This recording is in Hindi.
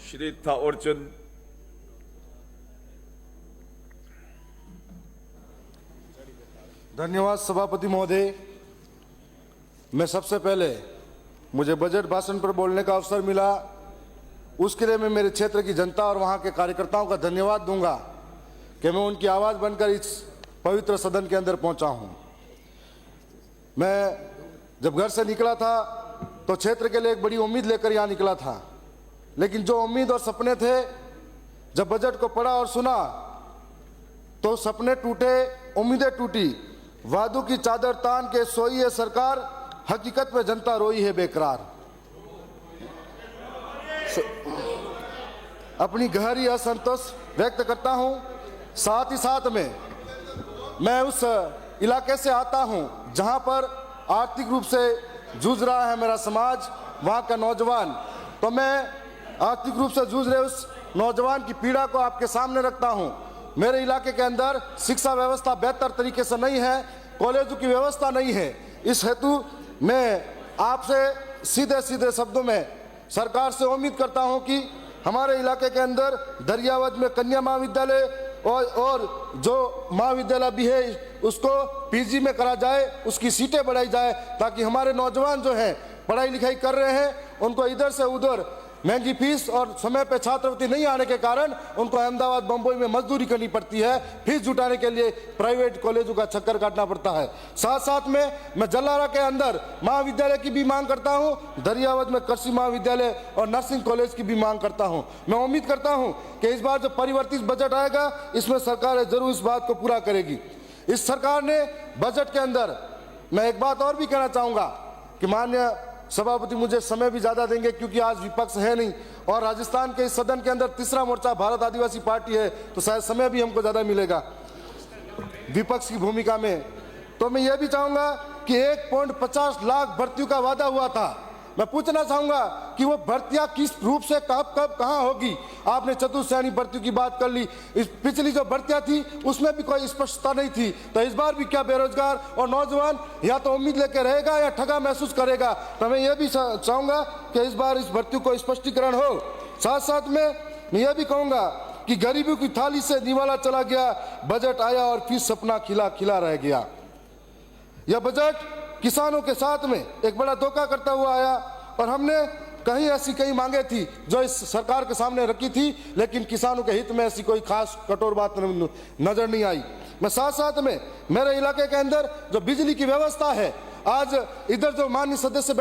श्री थावरचंद। धन्यवाद सभापति महोदय। मैं सबसे पहले मुझे बजट भाषण पर बोलने का अवसर मिला, उसके लिए मैं मेरे क्षेत्र की जनता और वहां के कार्यकर्ताओं का धन्यवाद दूंगा कि मैं उनकी आवाज बनकर इस पवित्र सदन के अंदर पहुंचा हूं। मैं जब घर से निकला था तो क्षेत्र के लिए एक बड़ी उम्मीद लेकर यहां निकला था, लेकिन जो उम्मीद और सपने थे, जब बजट को पढ़ा और सुना तो सपने टूटे, उम्मीदें टूटी। वादों की चादर तान के सोई है सरकार, हकीकत में जनता रोई है बेकरार। अपनी गहरी असंतोष व्यक्त करता हूं। साथ ही साथ में मैं उस इलाके से आता हूं जहां पर आर्थिक रूप से जूझ रहा है मेरा समाज, वहां का नौजवान। तो मैं आर्थिक रूप से जूझ रहे उस नौजवान की पीड़ा को आपके सामने रखता हूं। मेरे इलाके के अंदर शिक्षा व्यवस्था बेहतर तरीके से नहीं है, कॉलेजों की व्यवस्था नहीं है। इस हेतु मैं आपसे सीधे सीधे शब्दों में सरकार से उम्मीद करता हूं कि हमारे इलाके के अंदर दरियावद में कन्या महाविद्यालय और जो महाविद्यालय भी है उसको पीजी में करा जाए, उसकी सीटें बढ़ाई जाए, ताकि हमारे नौजवान जो हैं पढ़ाई लिखाई कर रहे हैं उनको इधर से उधर महंगी फीस और समय पे छात्रवृत्ति नहीं आने के कारण उनको अहमदाबाद बंबई में मजदूरी करनी पड़ती है, फीस जुटाने के लिए प्राइवेट कॉलेजों का चक्कर काटना पड़ता है। साथ साथ में मैं जलारा के अंदर महाविद्यालय की भी मांग करता हूं, दरियावद में कृषि महाविद्यालय और नर्सिंग कॉलेज की भी मांग करता हूं। मैं उम्मीद करता हूं कि इस बार जो परिवर्तित बजट आएगा इसमें सरकार जरूर इस बात को पूरा करेगी। इस सरकार ने बजट के अंदर, मैं एक बात और भी कहना चाहूंगा कि माननीय सभापति मुझे समय भी ज्यादा देंगे क्योंकि आज विपक्ष है नहीं और राजस्थान के इस सदन के अंदर तीसरा मोर्चा भारत आदिवासी पार्टी है, तो शायद समय भी हमको ज्यादा मिलेगा विपक्ष की भूमिका में। तो मैं यह भी चाहूंगा कि 1.50 लाख भर्तियों का वादा हुआ था, मैं पूछना चाहूंगा कि वो भर्तियां किस रूप से कब कहां होगी। आपने चतुर्श्रेणी भर्तियों की बात कर ली, इस पिछली जो भर्तियां थी उसमें भी कोई स्पष्टता नहीं थी, तो इस बार भी क्या बेरोजगार और नौजवान या तो उम्मीद लेकर रहेगा या ठगा महसूस करेगा। तो मैं ये भी चाहूंगा कि इस बार इस भर्तियों को स्पष्टीकरण हो। साथ साथ में मैं ये भी कहूंगा कि गरीबों की थाली से निवाला चला गया, बजट आया और फिर सपना खिला खिला रह गया। यह बजट किसानों के साथ में एक बड़ा धोखा करता हुआ आया और हमने कहीं ऐसी कई मांगे थी जो इस सरकार के सामने रखी थी, लेकिन किसानों के हित में ऐसी कोई खास कठोर बात नजर नहीं आई। मैं साथ साथ में मेरे इलाके के अंदर जो बिजली की व्यवस्था है, आज इधर जो माननीय सदस्य